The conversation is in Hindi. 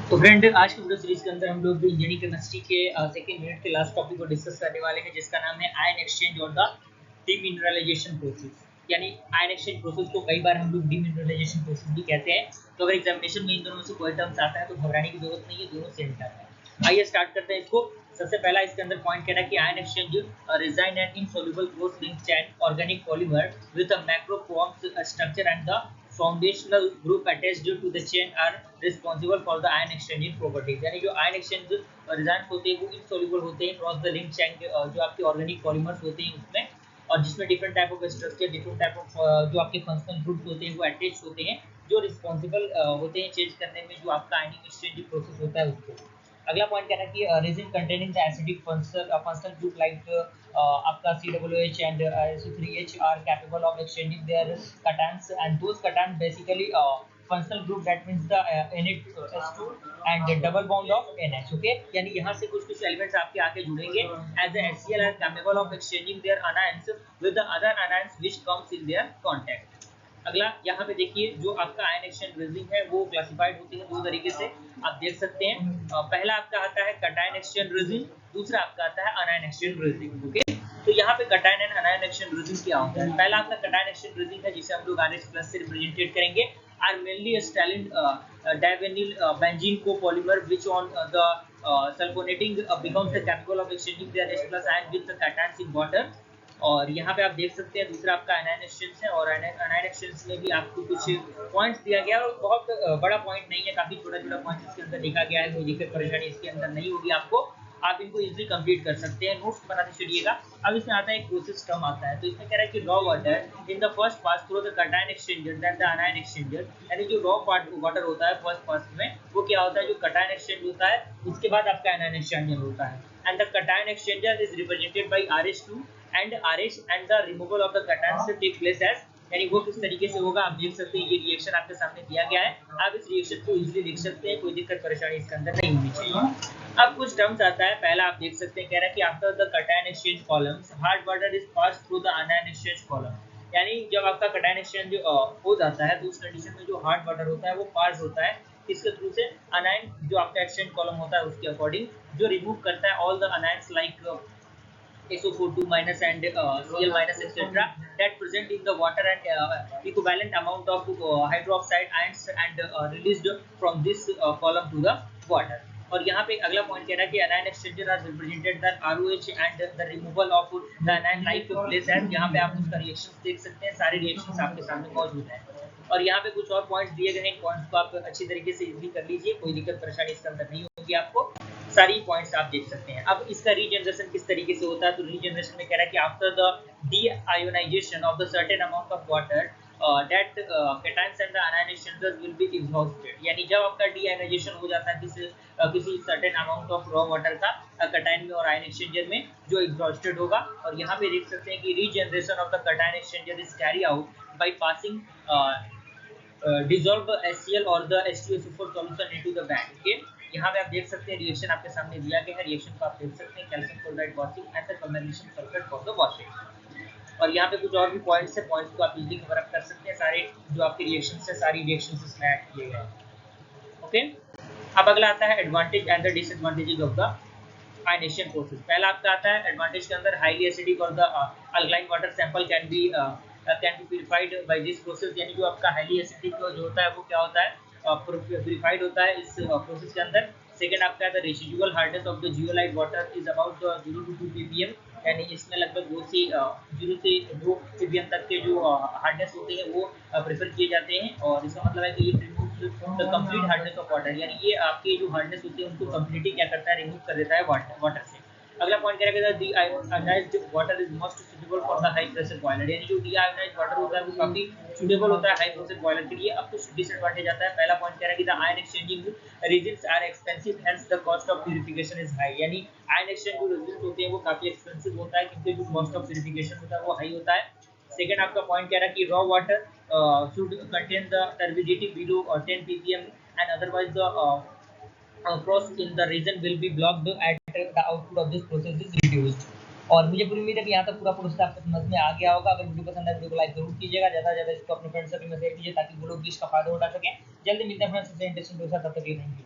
तो फ्रेंड, आज की वीडियो सीरीज के अंदर हम लोग इंजीनियरिंग केमिस्ट्री के सेकंड यूनिट के लास्ट टॉपिक को डिस्कस करने वाले हैं, जिसका नाम है आयन एक्सचेंज और द डीमिनरलाइजेशन प्रोसेस। यानी आयन एक्सचेंज प्रोसेस को कई बार हम लोग डीमिनरलाइजेशन प्रोसेस भी कहते हैं। तो अगर एग्जामिनेशन में इन दोनों में से कोई टर्म्स आता है तो घबराने की जरूरत नहीं है, दोनों सेम टर्म है। आइए स्टार्ट करते हैं इसको। सबसे पहला इसके अंदर पॉइंट कहना है कि ion exchange resin an insoluble cross link chain organic polymer with a macroporous structure and the foundational group attached to the chain are responsible for the ion exchanging properties। यानी जो आयन एक्सचेंज रिजल्ट होते हैं वो इनसॉल्युबल होते हैं क्रॉस द लिंक चैन जो आपके ऑर्गेनिक पॉलीमर्स होते हैं उसमें, और जिसमें different type of structure, different type of जो आपके फंक्शनल ग्रुप्स होते हैं वो अटैच होते हैं, जो रिस्पॉन्सिबल होते हैं चेंज करने में जो आपका आयनिक एक्सचेंज प्रोसेस होता है उसको। अगला पॉइंट कहना है कि resin containing the acidic functional group like आपका COOH and SO3H are capable of exchanging their cations, and those cations basically functional group that means the NH2 and the double bond of NH। Okay, यानी यहाँ से कुछ कुछ एलिमेंट्स आपके आके जुड़ेंगे as the HCl are capable of exchanging their anions with the other anions which comes in their contact। अगला यहाँ पे देखिए, जो आपका आयन एक्सचेंज रेजिन है वो क्लासिफाइड होती है दो तरीके से, आप देख सकते हैं। पहला आपका आता है कटायन एक्सचेंज रेजिन, दूसरा आपका आता है अनायन एक्सचेंज रेजिन। ओके, तो यहाँ पे कटायन एंड अनायन एक्सचेंज रेजिन क्या होता है? पहला आपका कटायन एक्सचेंज रेजिन है जिसे हम लोग RH+ से रिप्रेजेंटेट करेंगे। Are mainly styrene divinyl benzene copolymer which on the sulphonating becomes capable of exchanging their H+ ion with the cations in water। और यहाँ पे आप देख सकते हैं दूसरा आपका अनायन एक्सचेंज है, और अनायन एक्सचेंज में भी आपको कुछ पॉइंट्स दिया गया है, और बहुत बड़ा पॉइंट नहीं है, काफी छोटा छोटा पॉइंट इसके अंदर लिखा गया है, कोई दिक्कत परेशानी इसके अंदर नहीं होगी आपको, आप इनको इजीली कंप्लीट कर सकते हैं, नोट्स बनाते चलिएगा। अब इसमें आता है एक प्रोसेस टर्म आता है, तो इसमें कह रहा है कि raw water in the first pass through the cation exchanger that the अनायन exchanger. यानी जो रॉ वाटर होता है फर्स्ट पास में वो क्या होता है, जो कटायन एक्सचेंज होता है उसके बाद आपका अनायन एक्सचेंजर होता है। And the cation exchanger is represented by RH2 and RH, and the removal of the cations take place as, यानी वो किस तरीके से होगा आप देख सकते हैं। ये रिएक्शन आपके सामने दिया गया है, आप इस रिएक्शन को इजीली लिख सकते हैं, कोई दिक्कत परेशानी इसके अंदर नहीं होनी चाहिए। अब कुछ टर्म्स आता है, पहला आप देख सकते हैं, कह रहा है कि after the cation exchange columns hard water is pass through the अनायन exchange column. यानी जब आपका कटायन एक्सचेंज हो जाता है तो उस कंडीशन में जो हार्ड वाटर होता है वो पास होता है किसके थ्रू से, अनायन जो आपका एक्सचेंज कॉलम होता है उसके अकॉर्डिंग, जो रिमूव करता है all the anions like SO42- and Cl- etc. that present in the water, and equivalent amount of hydroxide ions and released from this column to the water। और यहाँ पे अगला पॉइंट कह रहा है कि anion exchanger are represented the ROH and the removal of the anion like place as। यहाँ पे आप उसका रिएक्शंस देख सकते हैं, सारे रिएक्शंस आपके सामने मौजूद हैं, और यहाँ पे कुछ और पॉइंट्स दिए गए हैं, पॉइंट्स को आप अच्छी तरीके से इजीली कर लीजिए, कोई दिक्कत परेशानी इसके अंदर नहीं होगी आपको, सारी पॉइंट्स आप देख सकते हैं। अब इसका रीजनरेशन किस तरीके से होता है, तो रीजनरेशन में कह रहा है कि after the deionisation of the certain amount of water that cations and the anion exchangers will be exhausted। यानी जब आपका डीआयोनाइजेशन हो जाता है किसी certain amount of raw water का कटायन में और आयन एक्सचेंजर में, जो एग्जॉस्टेड होगा। और यहाँ पे देख सकते हैं कि regeneration of the cation exchanger is carry out by passing dissolve HCl और the H2SO4 solution into the band। Okay, यहाँ पे आप देख सकते हैं रिएक्शन आपके सामने दिया गया है, रिएक्शन को आप देख सकते हैं, calcium chloride washing and the magnesium sulphate for the washing. और यहाँ पे कुछ और भी पॉइंट्स है, पॉइंट्स को आप इजीली कवर अप कर सकते हैं, सारे जो आपके रिएक्शंस है सारी रिएक्शंस इसमें ऐड किए गए हैं। ओके, अब अगला आता है advantage and the disadvantages of the ionisation process. पहला आपका आता है एडवांटेज के अंदर, हाईली एसिडिक और the alkaline water sample can be purified by this process. यानी जो आपका हाईली एसिडिक जो होता है वो क्या होता है, प्यूरिफाइड होता है इस प्रोसेस के अंदर। सेकंड आपका the residual hardness of the zeolite water is about 0 to 2 ppm। यानी इसमें लगभग 0 से 2 ppm तक के जो हार्डनेस होते हैं वो प्रेफर किए जाते हैं, और इसका मतलब है कि ये remove the complete hardness of water. यानी ये आपके जो हार्डनेस होते हैं उनको कंप्लीटली क्या करता है, रिमूव कर देता है वाटर से। अगला पॉइंट करेगा deionised water is most suitable for the high pressure boiler. यानी जो डीआयोनाइज्ड वाटर होता है वो काफी सुटेबल होता है हाई प्रेशर बॉयलर के लिए। अब कुछ डिसएडवांटेज आता है, पहला पॉइंट कह रहा है कि the ion exchanging resins are expensive hence the cost of purification is high. यानी आयन एक्सचेंज जो रेजिन्स होते हैं वो काफी एक्सपेंसिव होता है क्योंकि जो कॉस्ट ऑफ प्यूरिफिकेशन होता है वो हाई होता है। सेकंड आपका पॉइंट कह रहा है कि raw water should contain the turbidity below 10 ppm and otherwise the frost in the region will be blocked at the output of this process is reduced। और मुझे पूरी उम्मीद है कि यहाँ तक पूरा प्रोसेस आपको समझ में आ गया होगा। अगर वीडियो पसंद आए वीडियो को लाइक जरूर कीजिएगा, ज़्यादा से ज़्यादा इसको अपने फ्रेंड्स सर्कल में शेयर कीजिए ताकि वो लोग भी इसका फायदा उठा सकें। जल्दी मिलते हैं फ्रेंड्स से इंटरेस्टिंग वीडियो के साथ, तब तक के लिए थैंक यू।